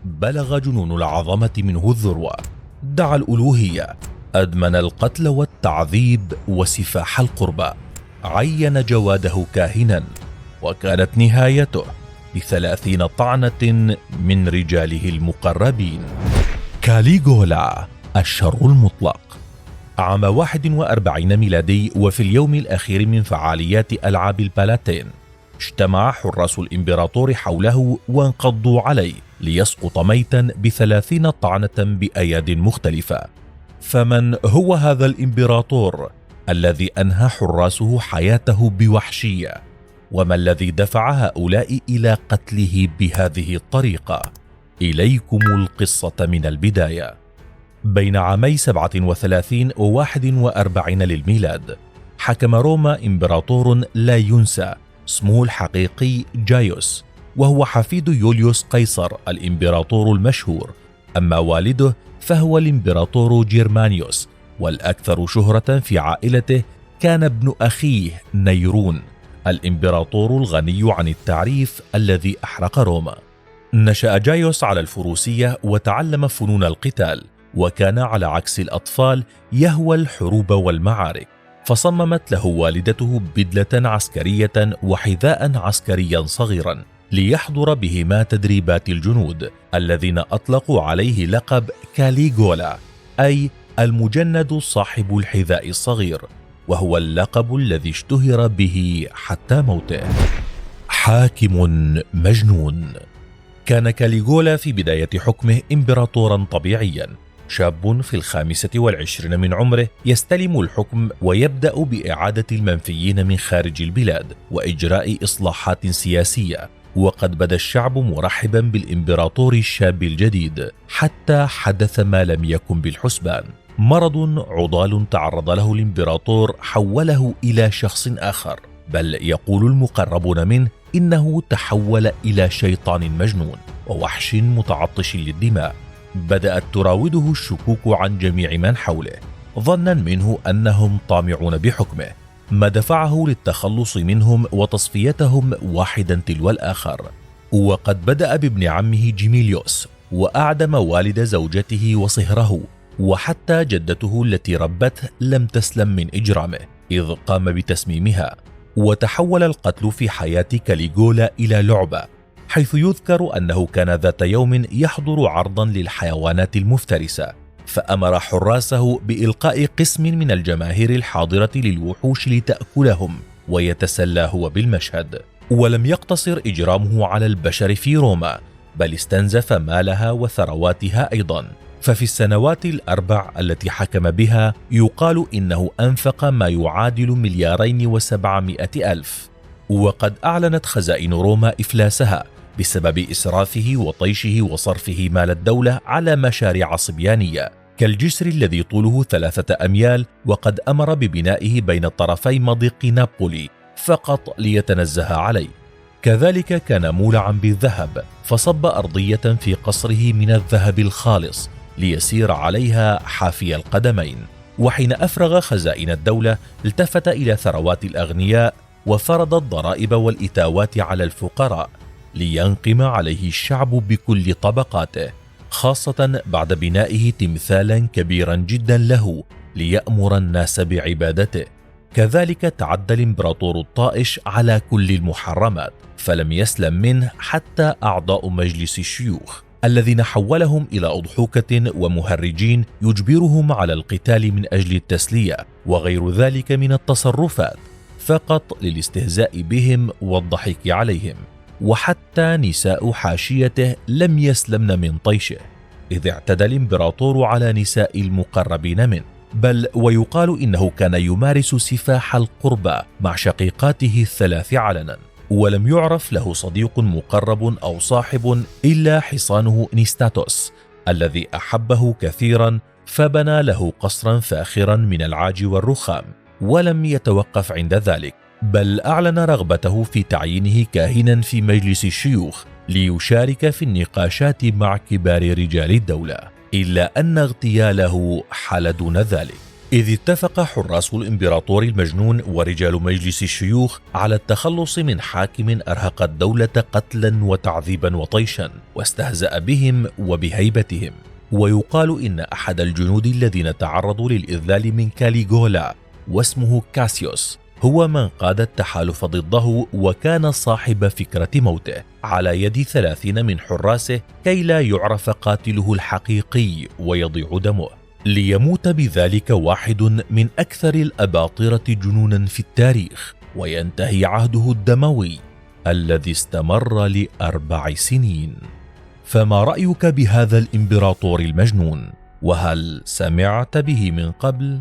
بلغ جنون العظمة منه الذروة، دعا الألوهية، أدمن القتل والتعذيب وسفاح القربى، عين جواده كاهنا، وكانت نهايته ب30 طعنة من رجاله المقربين. كاليغولا الشر المطلق. عام 41 ميلادي، وفي اليوم الأخير من فعاليات ألعاب البالاتين، اجتمع حراس الإمبراطور حوله وانقضوا عليه ليسقط ميتا ب30 طعنة بأياد مختلفة. فمن هو هذا الإمبراطور الذي أنهى حراسه حياته بوحشية؟ وما الذي دفع هؤلاء إلى قتله بهذه الطريقة؟ إليكم القصة من البداية. بين عامي 37 و41 للميلاد، حكم روما إمبراطور لا ينسى، اسمه الحقيقي جايوس، وهو حفيد يوليوس قيصر الإمبراطور المشهور. أما والده فهو الإمبراطور جيرمانيوس، والأكثر شهرة في عائلته كان ابن أخيه نيرون، الإمبراطور الغني عن التعريف الذي أحرق روما. نشأ جايوس على الفروسية وتعلم فنون القتال، وكان على عكس الأطفال يهوى الحروب والمعارك، فصممت له والدته بدلة عسكرية وحذاء عسكريا صغيرا ليحضر بهما تدريبات الجنود الذين أطلقوا عليه لقب كاليغولا، أي المجند صاحب الحذاء الصغير، وهو اللقب الذي اشتهر به حتى موته. حاكم مجنون. كان كاليغولا في بداية حكمه إمبراطورا طبيعيا، شاب في 25 من عمره يستلم الحكم ويبدأ بإعادة المنفيين من خارج البلاد وإجراء إصلاحات سياسية. وقد بدا الشعب مرحبا بالإمبراطور الشاب الجديد، حتى حدث ما لم يكن بالحسبان. مرض عضال تعرض له الإمبراطور حوله إلى شخص آخر، بل يقول المقربون منه إنه تحول إلى شيطان مجنون ووحش متعطش للدماء. بدأت تراوده الشكوك عن جميع من حوله، ظنا منه أنهم طامعون بحكمه، ما دفعه للتخلص منهم وتصفيتهم واحدا تلو الآخر. وقد بدأ بابن عمه جيميليوس، وأعدم والد زوجته وصهره، وحتى جدته التي ربته لم تسلم من إجرامه إذ قام بتسميمها. وتحول القتل في حياة كاليغولا إلى لعبة، حيث يذكر أنه كان ذات يوم يحضر عرضا للحيوانات المفترسة، فأمر حراسه بإلقاء قسم من الجماهير الحاضرة للوحوش لتأكلهم، ويتسلى هو بالمشهد. ولم يقتصر إجرامه على البشر في روما، بل استنزف مالها وثرواتها أيضا، ففي السنوات ال4 التي حكم بها يقال إنه أنفق ما يعادل 2,700,000. وقد أعلنت خزائن روما إفلاسها بسبب إسرافه وطيشه وصرفه مال الدولة على مشاريع صبيانية، كالجسر الذي طوله 3 أميال، وقد أمر ببنائه بين طرفي مضيق نابولي فقط ليتنزه عليه. كذلك كان مولعا بالذهب، فصب أرضية في قصره من الذهب الخالص ليسير عليها حافي القدمين. وحين أفرغ خزائن الدولة التفت إلى ثروات الأغنياء وفرض الضرائب والإتاوات على الفقراء لينقم عليه الشعب بكل طبقاته، خاصة بعد بنائه تمثالا كبيرا جدا له ليأمر الناس بعبادته. كذلك تعدى الإمبراطور الطائش على كل المحرمات، فلم يسلم منه حتى أعضاء مجلس الشيوخ الذين حولهم إلى أضحوكة ومهرجين يجبرهم على القتال من أجل التسلية، وغير ذلك من التصرفات فقط للاستهزاء بهم والضحك عليهم. وحتى نساء حاشيته لم يسلمن من طيشه، إذ اعتدى الإمبراطور على نساء المقربين منه، بل ويقال إنه كان يمارس سفاح القربى مع شقيقاته ال3 علنا. ولم يعرف له صديق مقرب أو صاحب إلا حصانه نيستاتوس الذي أحبه كثيرا، فبنى له قصرا فاخرا من العاج والرخام. ولم يتوقف عند ذلك، بل أعلن رغبته في تعيينه كاهنا في مجلس الشيوخ ليشارك في النقاشات مع كبار رجال الدولة، إلا أن اغتياله حال دون ذلك. إذ اتفق حراس الإمبراطور المجنون ورجال مجلس الشيوخ على التخلص من حاكم أرهق الدولة قتلا وتعذيبا وطيشا، واستهزأ بهم وبهيبتهم. ويقال إن أحد الجنود الذين تعرضوا للإذلال من كاليغولا واسمه كاسيوس هو من قاد التحالف ضده، وكان صاحب فكرة موته على يد 30 من حراسه كي لا يعرف قاتله الحقيقي ويضيع دمه، ليموت بذلك واحد من أكثر الأباطرة جنونا في التاريخ، وينتهي عهده الدموي الذي استمر ل4 سنين. فما رأيك بهذا الإمبراطور المجنون؟ وهل سمعت به من قبل؟